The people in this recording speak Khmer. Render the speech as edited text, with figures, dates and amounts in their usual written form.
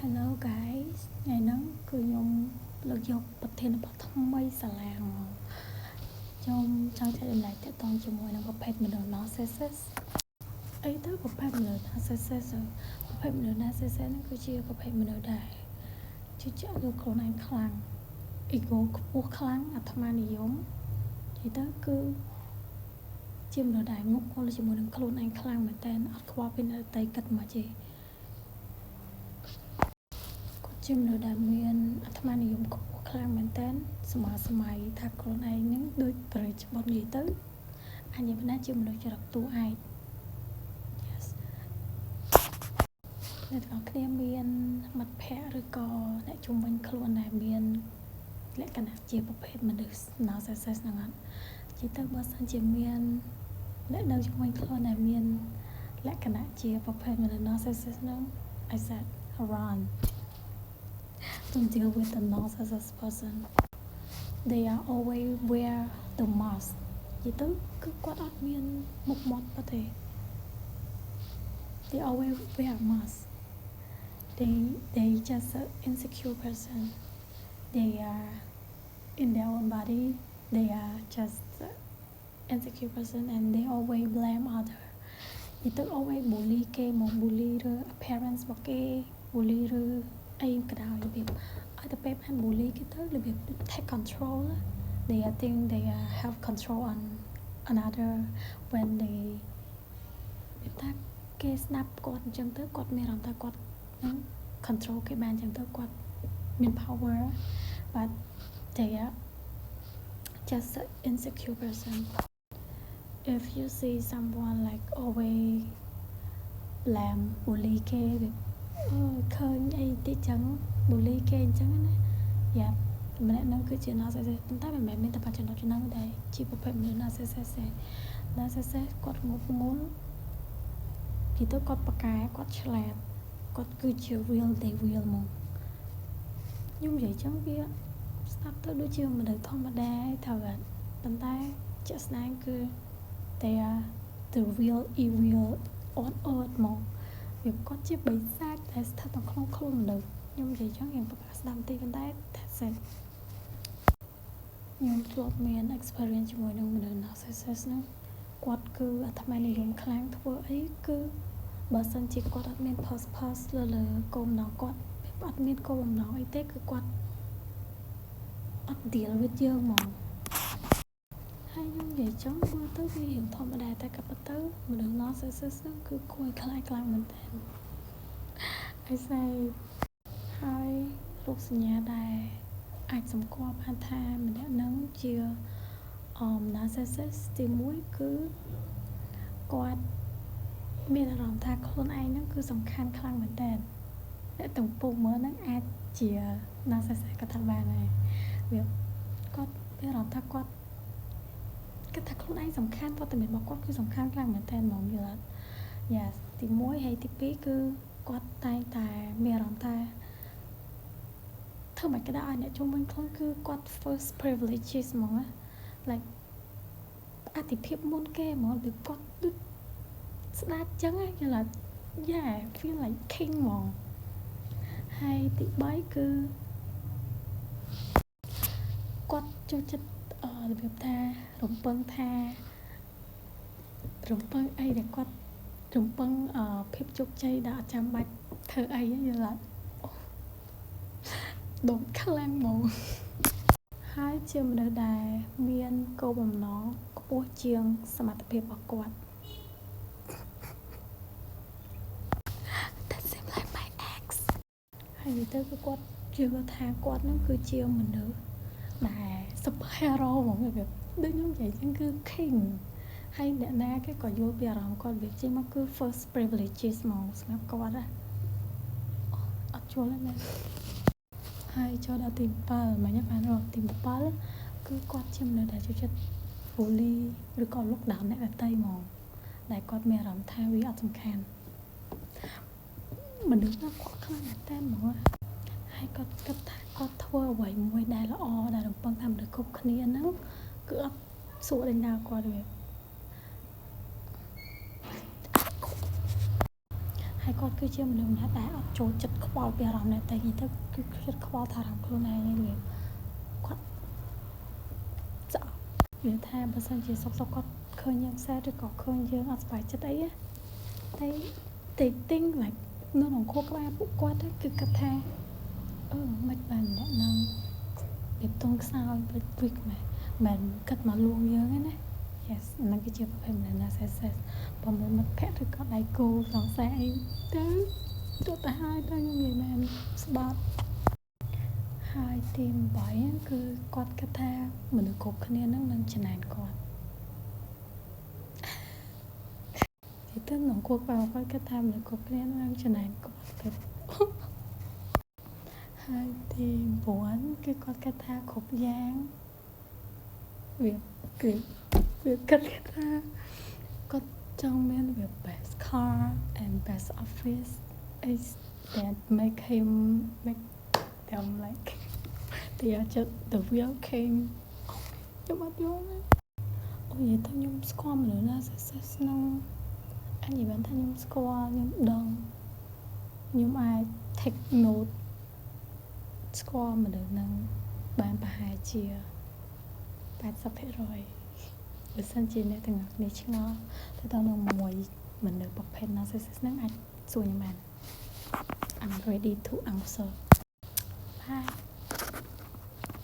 Hello guys ថ្ងៃហ្នឹងគឺខ្ញុំលើកយកប្រធានបទថ្មីសាឡាងខ្ញុំចង់ចែករំលែកទាក់ទងជាមួយនឹងប្រភេទមនុស្ស narcissist អីទៅប្រភេទមនុស្ស narcissist ប្រភេទមនុស្ស narcissist ហ្នឹងគឺជាប្រភេទមនុស្សដែលជឿជាក់លើខ្លួនឯងខ្លាំង ego ខ្ពស់ខ្លាំងអាត្មានិយមនិយាយទៅគឺជាមនុស្សដែលមុខគល់ជាមួយនឹងខ្លួនឯងខ្លាំងមែនតើអត់ខ្វល់ពីអ្នកដទៃគិតមកទេជាមនុស្សដែលមានអាត្មានិយមខ្ពស់ខ្លាំងមែនតើសម័យថាខ្លួនឯងហ្នឹងដូចប្រេចបត់និយាយទៅអញ្ញបណ្ណាជាមនុស្សចរិតតួឯក Yes អ្នកទាំងអស់គ្នាមានមិត្តភ័ក្តិឬក៏អ្នកជុំវិញខ្លួនដែលមានលក្ខណៈជាប្រភេទមនុស្ស narcissist ហ្នឹងអត់និយាយទៅបើសិនជាមានអ្នកនៅជុំវិញខ្លួនដែលមានលក្ខណៈជាប្រភេទមនុស្ស narcissist ហ្នឹង I said run don't deal with the narcissist person. They are always wear the mask. និយាយទៅគឺគាត់អត់មានមុខមាត់ទេ They always wear mask. They just an insecure person. They are in their own body. They are just insecure person and they always blame other. និយាយទៅ always bully គេមក bully ឬ appearance របស់គេ bully ឬអីក៏ដោយរបៀបឲ្យតែពេលបាន bully គេទៅរបៀប take control they think they have control on another when they វាថាគេស្ដាប់គាត់អញ្ចឹងទៅគាត់មានអារម្មណ៍ថាគាត់នឹង control គេបានអញ្ចឹងទៅគាត់មាន power but they are just an insecure person if you see someone like always blame bully គេឃើញអីតិចចឹង bully គេអញ្ចឹងណាយ៉ាម្នាក់ហ្នឹងគឺជា narcissist ប៉ុន្តែមិនមែនមានតែបច្ចុប្បន្នហ្នឹងដែរជាប្រភេទមនុស្ស narcissist ទេ narcissist គាត់ងប់ងល់គេទៅគាត់ប៉ាកែគាត់ឆ្លាតគាត់គឺជា real devil មកខ្ញុំនិយាយចឹងវាស្ដាប់ទៅដូចជាមនុស្សធម្មតាថាប៉ុន្តែជាក់ស្ដែងគឺ they are the real evil on earth មកវាគាត់ជាបិសាចដែលស្ថិតនៅក្នុងខ្លួនមនុស្សខ្ញុំនិយាយចឹងយ៉ាងពិបាកស្ដាប់បន្តិចប៉ុន្តែថាសិនខ្ញុំធ្លាប់មាន experience ជាមួយនឹងមនុស្ស narcissist ហ្នឹងគាត់គឺអាត្មានិយមខ្លាំងធ្វើអីគឺបើសិនជាគាត់អត់មាន purpose លើគោលបំណងគាត់អត់មានគោលបំណងអីទេគឺគាត់អត់ deal with យើងហ្មងហើយខ្ញុំនិយាយចឹងមើលទៅវារៀងធម្មតាតែក៏ប៉ុន្តែមនុស្ស narcissist ហ្នឹងគឺគួរឲ្យខ្លាចខ្លាំងមែនតើI say ហើយរូបសញ្ញាដែលអាចសម្គាល់បានថាម្នាក់ហ្នឹងជា narcissist ទី1គឺគាត់មានអារម្មណ៍ថាខ្លួនឯងហ្នឹងគឺសំខាន់ខ្លាំងមែនតើអ្នកទាំងពុកមើលហ្នឹងអាចជា narcissist ក៏ថាបានដែរវាគាត់មានអារម្មណ៍ថាគាត់គិតថាខ្លួនឯងសំខាន់វត្តមានរបស់គាត់គឺសំខាន់ខ្លាំងមែនតើហ្មងយល់អត់យ៉ាទី1ហើយទី2គឺគាត់តែងតែមានអារម្មណ៍ថាធ្វើមិនក៏ដោយឲ្យអ្នកជុំវិញខ្លួនគឺគាត់ first privileges ហ្មងណា like អតិភិបមុនគេហ្មងដូចគាត់ដូចស្ដាប់ចឹងណាយល់អត់ yeah feel like king ហ្មងហើយទី3គឺគាត់ចូលចិត្តរបៀបថារំពឹងអីដែលគាត់រំពឹងភាពជោគជ័យដែលអត់ចាំបាច់ធ្វើអីយល់អត់ដុំខ្លាំងហ្មងហើយជាមនុស្សដែលមានគោលបំណងខ្ពស់ជាងសមត្ថភាពរបស់គាត់ That seems like my ex ហើយទៅគឺគាត់ជឿថាគាត់នឹងគឺជាមនុស្សដែល super hero ហ្មងដូចខ្ញុំនិយាយចឹងគឺ king ហើយអ្នកណាគេក៏យល់ពីអារម្មណ៍គាត់វាចេញមកគឺ first privileges ហ្មងសម្រាប់គាត់ណាអត់យល់ទេណាហើយចូលដល់ទី7មិញបានរកទី7គឺគាត់ជាមនុស្សដែលចូលចិត្ត bully ឬក៏ look down អ្នកដទៃហ្មងដែលគាត់មានអារម្មណ៍ថាវាអត់សំខាន់មនុស្សណាគាត់ខ្លាំងតែតែហ្មងហើយគាត់គិតថាគាត់ធ្វើអ្វីមួយដែលល្អដែលរំពឹងថាមនុស្សគ្រប់គ្នាហ្នឹងគឺអត់សួរដេញដោលគាត់វាហើយគ គាត់គឺជាមនុស្សម្នាក់ដែលអត់ចូលចិត្តខ្វល់ពីអារម្មណ៍អ្នកតែនិយាយទៅគឺគាត់ខ្វល់ថាអារម្មណ៍ខ្លួនឯងនេះគាត់ចាវាថាបើសិនជាសុកគាត់ឃើញយើងសែឬក៏ឃើញយើងអត់សប្បាយចិត្តអីតែthey think like នៅក្នុងខួរក្បាលពួកគាត់គឺគិតថាមិនបានម្នាក់នឹងវាផ្ទង់ខ្សោយពេកពេកមិនគិតមកលួងយើងទេណា yes ហ្នឹងគឺជាប្រភេទមនុស្ស narcissist បើមិនមិត្តភក្តិឬក៏ដៃគូសង្សារអីទៅទៅហើយទៅខ្ញុំនិយាយមែនស្បាត់ហើយទី8គឺគាត់គិតថាមនុស្សគ្រប់គ្នានឹងចំណែនគាត់ទីទៅក្នុងគួរគាត់គិតថាមនុស្សគ្រប់គ្នានឹងចំណែនគាត់ទៅហើយទី9គឺគាត់គិតថាគ្រប់យ៉ាងវាគិតថាគាត់ចង់មានវា best car and best office is that make them like they are just the real king ខ្ញុំអត់យល់ទេអូយតែខ្ញុំស្គាល់មនុស្សណាហ្នឹងអញនិយាយថាខ្ញុំស្គាល់ខ្ញុំដឹងខ្ញុំអាច take note ស្គាល់មនុស្សហ្នឹងបានប្រហែលជា 80% បើសិនជាអ្នកទាំងអស់គ្នាឆ្ងល់ទៅដល់នឹងមួយមនុស្សប្រភេទ narcissist ហ្នឹងអាចសួរខ្ញុំបាន I'm ready to answer bye